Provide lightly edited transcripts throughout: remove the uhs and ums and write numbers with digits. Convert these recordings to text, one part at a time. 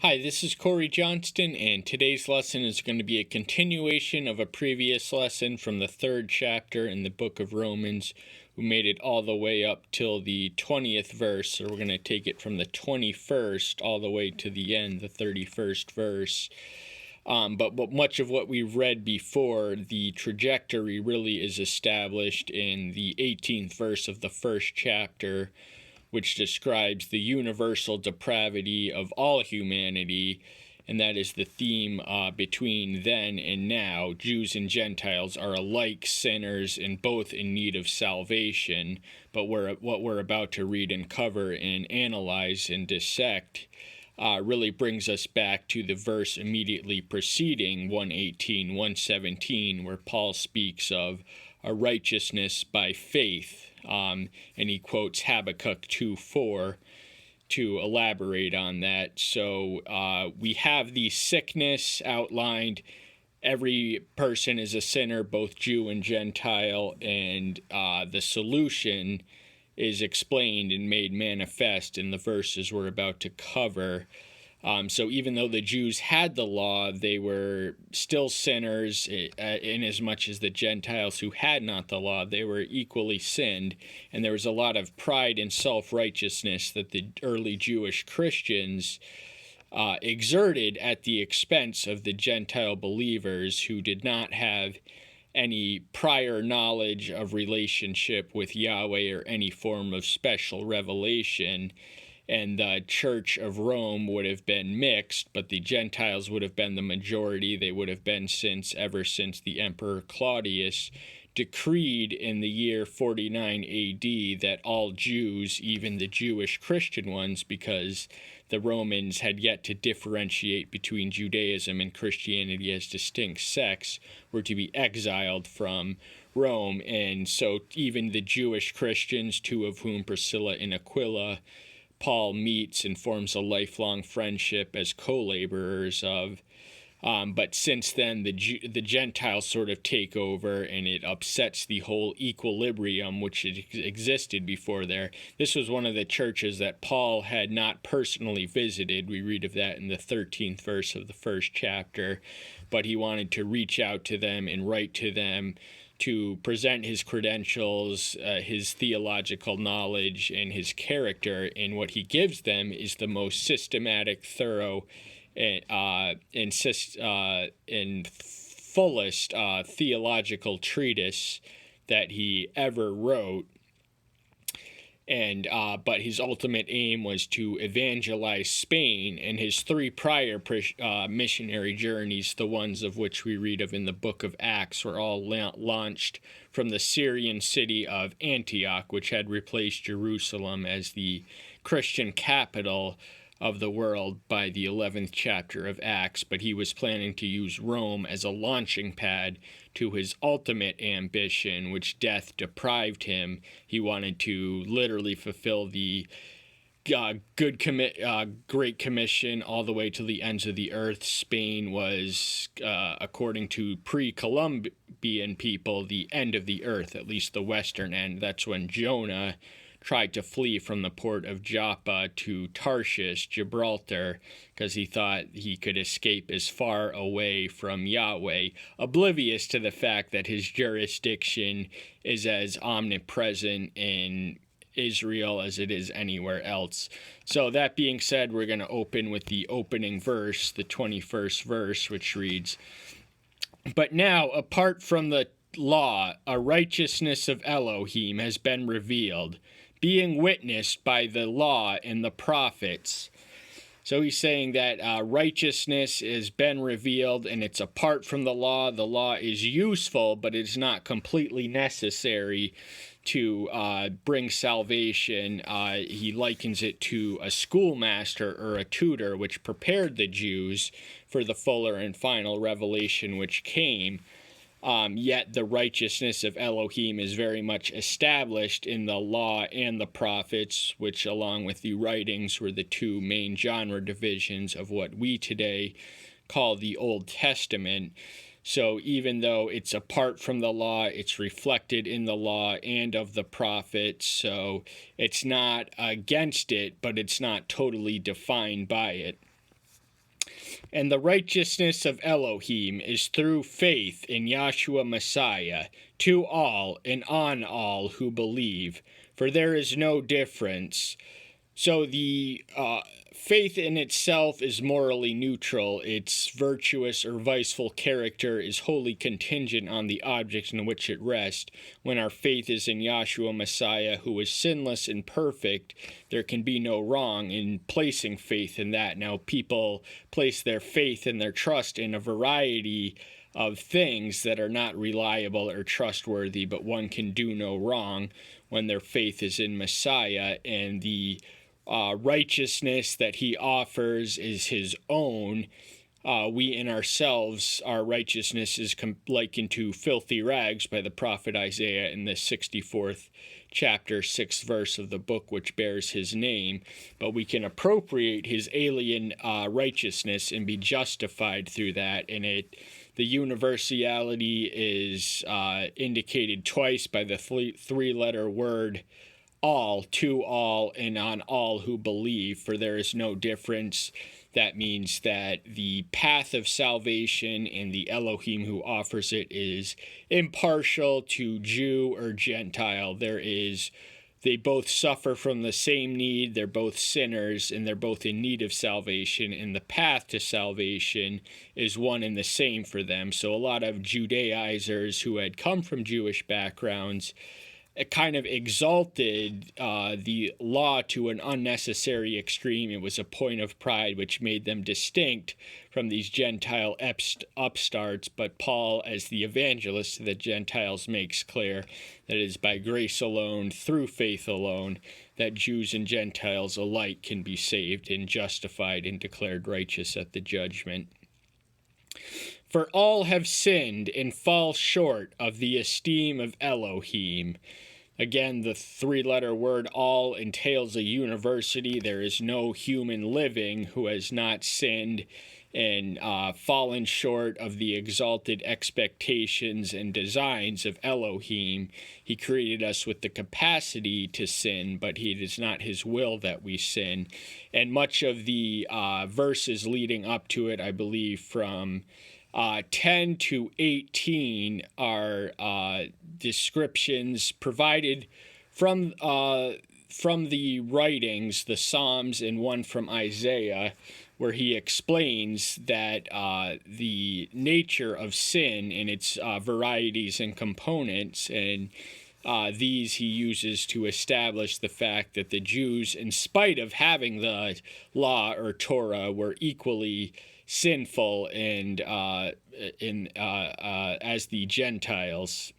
Hi, this is Corey Johnston, and today's lesson is going to be a continuation of a previous lesson from the 3rd chapter in the book of Romans. We made it all the way up till the 20th verse, so we're going to take it from the 21st all the way to the end, the 31st verse. But much of what we read before, the trajectory really is established in the 18th verse of the 1st chapter, which describes the universal depravity of all humanity, and that is the theme between then and now. Jews and Gentiles are alike sinners and both in need of salvation, but what we're about to read and cover and analyze and dissect really brings us back to the verse immediately preceding 1:18, 1:17, where Paul speaks of a righteousness by faith. And he quotes Habakkuk 2:4 to elaborate on that. So we have the sickness outlined. Every person is a sinner, both Jew and Gentile, and the solution is explained and made manifest in the verses we're about to cover. So even though the Jews had the law, they were still sinners, inasmuch as the Gentiles who had not the law, they were equally sinned. And there was a lot of pride and self-righteousness that the early Jewish Christians exerted at the expense of the Gentile believers who did not have any prior knowledge of relationship with Yahweh or any form of special revelation. And the Church of Rome would have been mixed, but the Gentiles would have been the majority. They would have been ever since the Emperor Claudius decreed in the year 49 AD that all Jews, even the Jewish Christian ones, because the Romans had yet to differentiate between Judaism and Christianity as distinct sects, were to be exiled from Rome. And so even the Jewish Christians, two of whom, Priscilla and Aquila, Paul meets and forms a lifelong friendship as co-laborers of. But since then, the Gentiles sort of take over, and it upsets the whole equilibrium which existed before there. This was one of the churches that Paul had not personally visited. We read of that in the 13th verse of the 1st chapter. But he wanted to reach out to them and write to them to present his credentials, his theological knowledge, and his character. And what he gives them is the most systematic, thorough, and fullest theological treatise that he ever wrote. And but his ultimate aim was to evangelize Spain, and his 3 prior missionary journeys, the ones of which we read of in the book of Acts, were all launched from the Syrian city of Antioch, which had replaced Jerusalem as the Christian capital of the world by the 11th chapter of Acts. But he was planning to use Rome as a launching pad to his ultimate ambition, which death deprived him. He wanted to literally fulfill the Great Commission all the way to the ends of the earth. Spain was, according to pre-Columbian people, the end of the earth, at least the western end. That's when Jonah tried to flee from the port of Joppa to Tarshish, Gibraltar, because he thought he could escape as far away from Yahweh, oblivious to the fact that his jurisdiction is as omnipresent in Israel as it is anywhere else. So that being said, we're going to open with the opening verse, the 21st verse, which reads, "But now, apart from the law, a righteousness of Elohim has been revealed, being witnessed by the law and the prophets." So he's saying that righteousness has been revealed, and it's apart from the law. The law is useful, but it's not completely necessary to bring salvation. He likens it to a schoolmaster or a tutor, which prepared the Jews for the fuller and final revelation which came. Yet the righteousness of Elohim is very much established in the law and the prophets, which, along with the writings, were the 2 main genre divisions of what we today call the Old Testament. So even though it's apart from the law, it's reflected in the law and of the prophets. So it's not against it, but it's not totally defined by it. And the righteousness of Elohim is through faith in Yahshua Messiah, to all and on all who believe, for there is no difference. So the faith in itself is morally neutral. Its virtuous or viceful character is wholly contingent on the object in which it rests. When our faith is in Yahshua Messiah, who is sinless and perfect, there can be no wrong in placing faith in that. Now, people place their faith and their trust in a variety of things that are not reliable or trustworthy, but one can do no wrong when their faith is in Messiah, and the righteousness that he offers is his own. We in ourselves, our righteousness is likened to filthy rags by the prophet Isaiah in the 64th chapter, 6th verse of the book which bears his name. But we can appropriate his alien righteousness and be justified through that. And the universality is indicated twice by the three-letter word all, to all, and on all who believe, for there is no difference. That means that the path of salvation and the Elohim who offers it is impartial to Jew or Gentile. They both suffer from the same need, they're both sinners, and they're both in need of salvation, and the path to salvation is one and the same for them. So a lot of Judaizers who had come from Jewish backgrounds, it kind of exalted the law to an unnecessary extreme. It was a point of pride which made them distinct from these Gentile upstarts. But Paul, as the evangelist to the Gentiles, makes clear that it is by grace alone, through faith alone, that Jews and Gentiles alike can be saved and justified and declared righteous at the judgment. For all have sinned and fall short of the esteem of Elohim. Again, the three-letter word all entails a university. There is no human living who has not sinned and fallen short of the exalted expectations and designs of Elohim. He created us with the capacity to sin, but it is not his will that we sin. And much of the verses leading up to it, I believe from 10 to 18 are descriptions provided from the writings, the Psalms, and one from Isaiah, where he explains that the nature of sin and its varieties and components, and these he uses to establish the fact that the Jews, in spite of having the law or Torah, were equally sinful and as the Gentiles,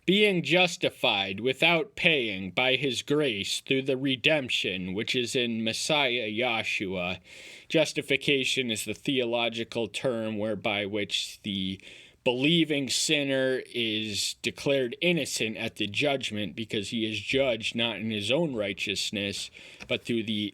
being justified without paying by his grace through the redemption which is in Messiah Yahshua. Justification is the theological term whereby which the believing sinner is declared innocent at the judgment, because he is judged not in his own righteousness, but through the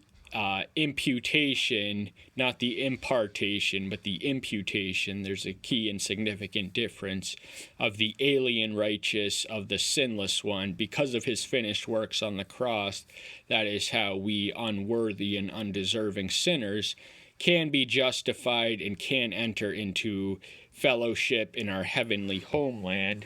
imputation, not the impartation, but the imputation. There's a key and significant difference of the alien righteous, of the sinless one. Because of his finished works on the cross, that is how we unworthy and undeserving sinners can be justified and can enter into fellowship in our heavenly homeland.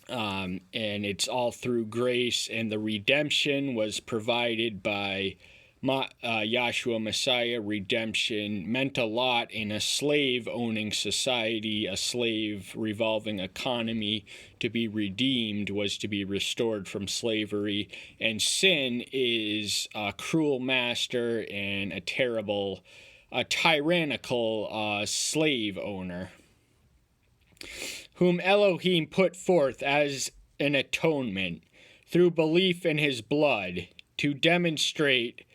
And it's all through grace, and the redemption was provided by Yahshua Messiah. Redemption meant a lot in a slave-owning society, a slave-revolving economy. To be redeemed was to be restored from slavery, and sin is a cruel master and a tyrannical slave owner, whom Elohim put forth as an atonement through belief in his blood, to demonstrate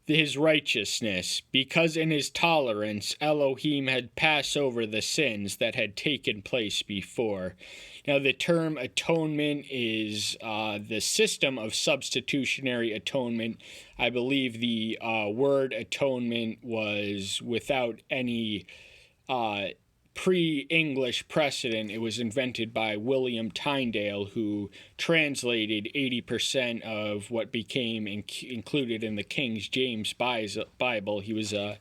his righteousness, because in his tolerance Elohim had passed over the sins that had taken place before. Now, the term atonement is the system of substitutionary atonement. I believe the word atonement was without any pre-English precedent. It was invented by William Tyndale, who translated 80% of what became included in the King James Bible. He was a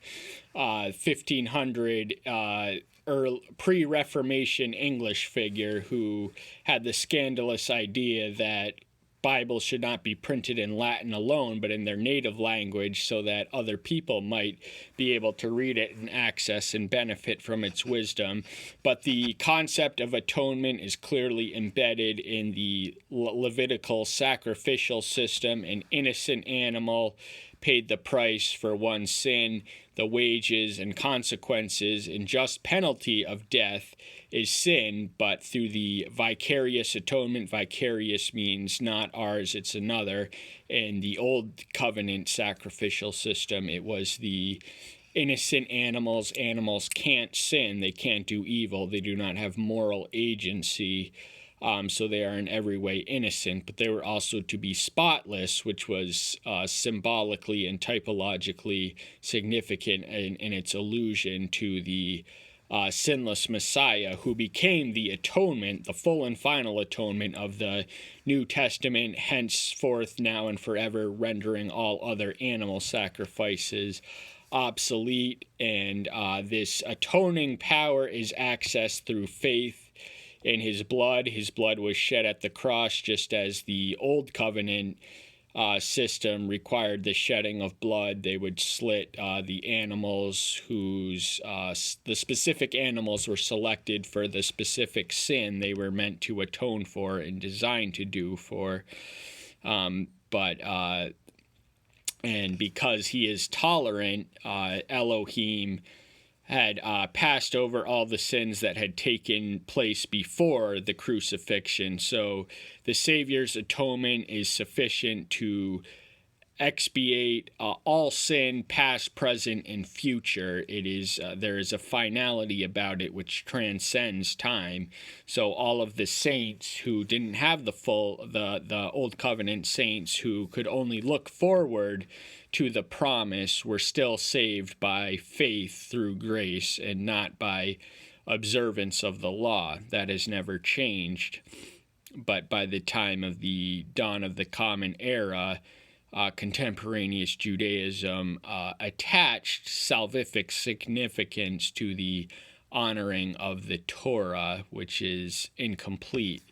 1500 pre-Reformation English figure who had the scandalous idea that Bibles should not be printed in Latin alone, but in their native language, so that other people might be able to read it and access and benefit from its wisdom. But the concept of atonement is clearly embedded in the Levitical sacrificial system. An innocent animal paid the price for one's sin. The wages and consequences and just penalty of death is sin, but through the vicarious atonement, vicarious means not ours, it's another. In the old covenant sacrificial system, it was the innocent animals. Animals can't sin, they can't do evil, they do not have moral agency. So they are in every way innocent, but they were also to be spotless, which was symbolically and typologically significant in its allusion to the sinless Messiah, who became the atonement, the full and final atonement of the New Testament, henceforth, now and forever, rendering all other animal sacrifices obsolete. And this atoning power is accessed through faith in his blood. His blood was shed at the cross, just as the old covenant system required the shedding of blood. They would slit the animals whose the specific animals were selected for the specific sin they were meant to atone for and designed to do for. And because he is tolerant, Elohim had passed over all the sins that had taken place before the crucifixion. So the Savior's atonement is sufficient to expiate all sin, past, present, and future. It is there is a finality about it which transcends time. So all of the saints who didn't have the old covenant saints who could only look forward to the promise were still saved by faith through grace and not by observance of the law. That has never changed. But by the time of the dawn of the Common Era, contemporaneous Judaism attached salvific significance to the honoring of the Torah, which is incomplete.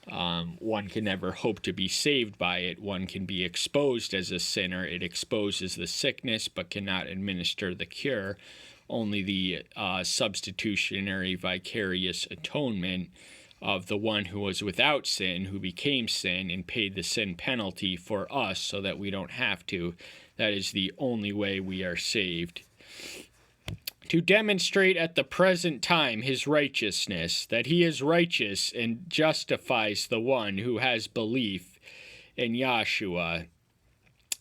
One can never hope to be saved by it. One can be exposed as a sinner. It exposes the sickness but cannot administer the cure. Only the substitutionary vicarious atonement of the one who was without sin, who became sin and paid the sin penalty for us so that we don't have to. That is the only way we are saved. To demonstrate at the present time his righteousness, that he is righteous and justifies the one who has belief in Yahshua.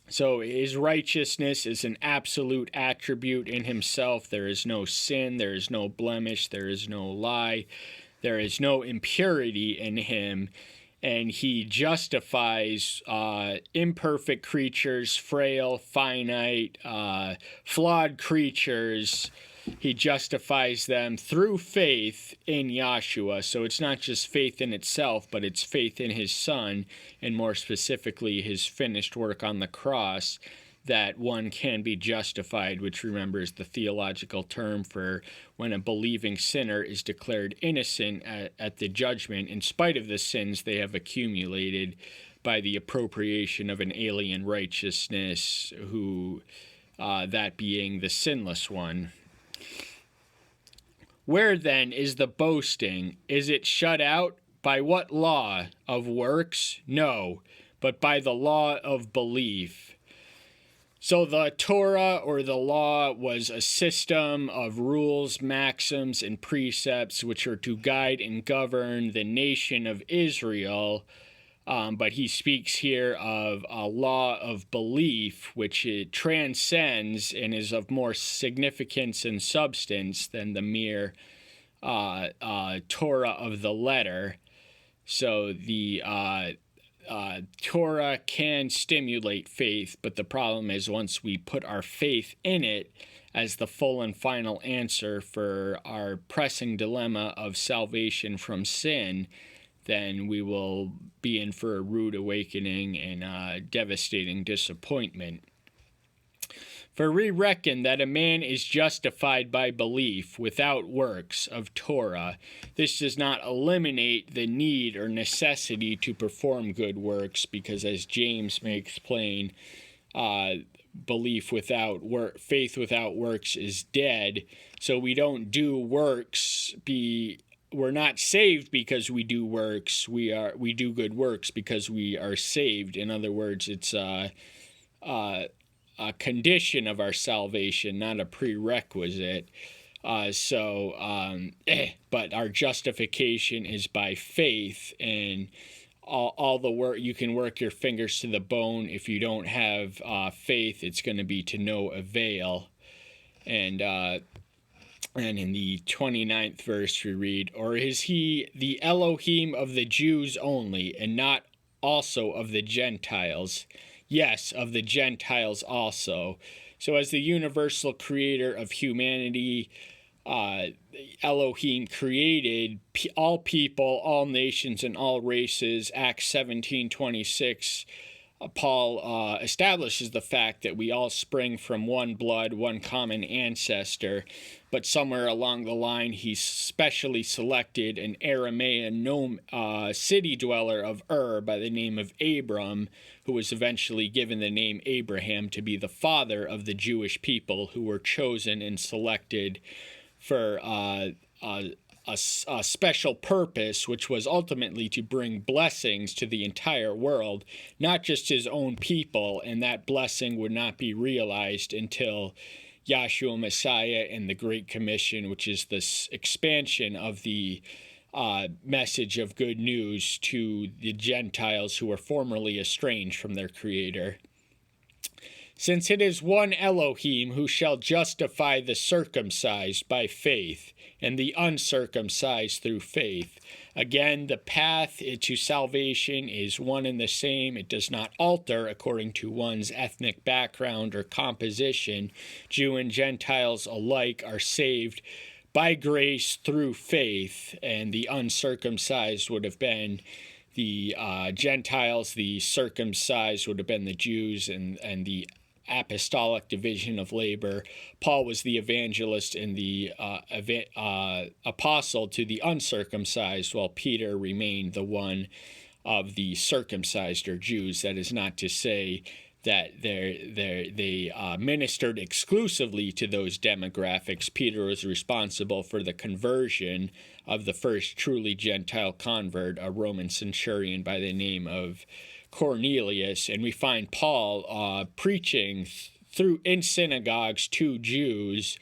So his righteousness is an absolute attribute in himself. There is no sin, there is no blemish, there is no lie, there is no impurity in him. And he justifies imperfect creatures, frail, finite, flawed creatures. He justifies them through faith in Yahshua. So it's not just faith in itself, but it's faith in his Son, and more specifically his finished work on the cross, that one can be justified, which, remember, is the theological term for when a believing sinner is declared innocent at the judgment in spite of the sins they have accumulated by the appropriation of an alien righteousness, who that being the sinless one. Where then is the boasting? Is it shut out? By what law? Of works? No, but by the law of belief. So the Torah, or the law, was a system of rules, maxims, and precepts which are to guide and govern the nation of Israel. But he speaks here of a law of belief, which it transcends and is of more significance and substance than the mere Torah of the letter. So the Torah can stimulate faith, but the problem is once we put our faith in it as the full and final answer for our pressing dilemma of salvation from sin, then we will be in for a rude awakening and devastating disappointment. For we reckon that a man is justified by belief without works of Torah. This does not eliminate the need or necessity to perform good works, because as James makes plain, faith without works is dead. So we don't do works. We're not saved because we do works. We do good works because we are saved. In other words, it's a condition of our salvation, not a prerequisite. But our justification is by faith, and all the work, you can work your fingers to the bone. If you don't have faith, it's going to be to no avail. And in the 29th verse we read, "Or is he the Elohim of the Jews only, and not also of the Gentiles? Yes, of the Gentiles also." So as the universal creator of humanity, Elohim created all people, all nations, and all races. Acts 17:26, Paul establishes the fact that we all spring from one blood, one common ancestor, but somewhere along the line he specially selected an Aramaean city dweller of Ur by the name of Abram, who was eventually given the name Abraham, to be the father of the Jewish people who were chosen and selected for a special purpose, which was ultimately to bring blessings to the entire world, not just his own people, and that blessing would not be realized until Yahshua Messiah and the Great Commission, which is this expansion of the message of good news to the Gentiles who were formerly estranged from their Creator. Since it is one Elohim who shall justify the circumcised by faith and the uncircumcised through faith. Again, the path to salvation is one and the same. It does not alter according to one's ethnic background or composition. Jew and Gentiles alike are saved by grace through faith, and the uncircumcised would have been the Gentiles, the circumcised would have been the Jews, and the apostolic division of labor. Paul was the evangelist and the apostle to the uncircumcised, while Peter remained the one of the circumcised or Jews. That is not to say that they ministered exclusively to those demographics. Peter was responsible for the conversion of the first truly Gentile convert, a Roman centurion by the name of Cornelius, and we find Paul preaching in synagogues to Jews,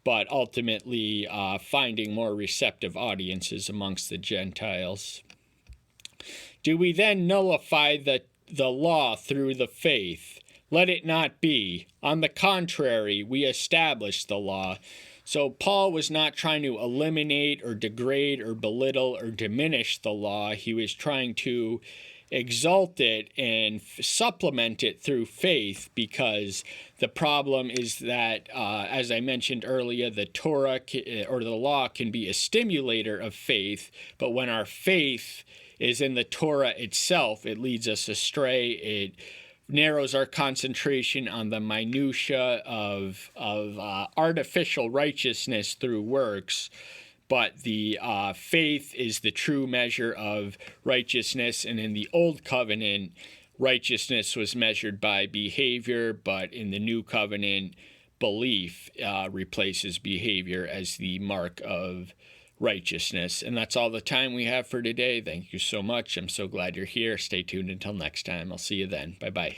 but ultimately finding more receptive audiences amongst the Gentiles. Do we then nullify the law through the faith? Let it not be. On the contrary, we establish the law. So Paul was not trying to eliminate or degrade or belittle or diminish the law. He was trying to exalt it and supplement it through faith, because the problem is that, as I mentioned earlier, the Torah or the law can be a stimulator of faith, but when our faith is in the Torah itself, it leads us astray. It narrows our concentration on the minutia of artificial righteousness through works. But the faith is the true measure of righteousness. And in the Old Covenant, righteousness was measured by behavior, but in the New Covenant, belief replaces behavior as the mark of righteousness. And that's all the time we have for today. Thank you so much. I'm so glad you're here. Stay tuned until next time. I'll see you then. Bye-bye.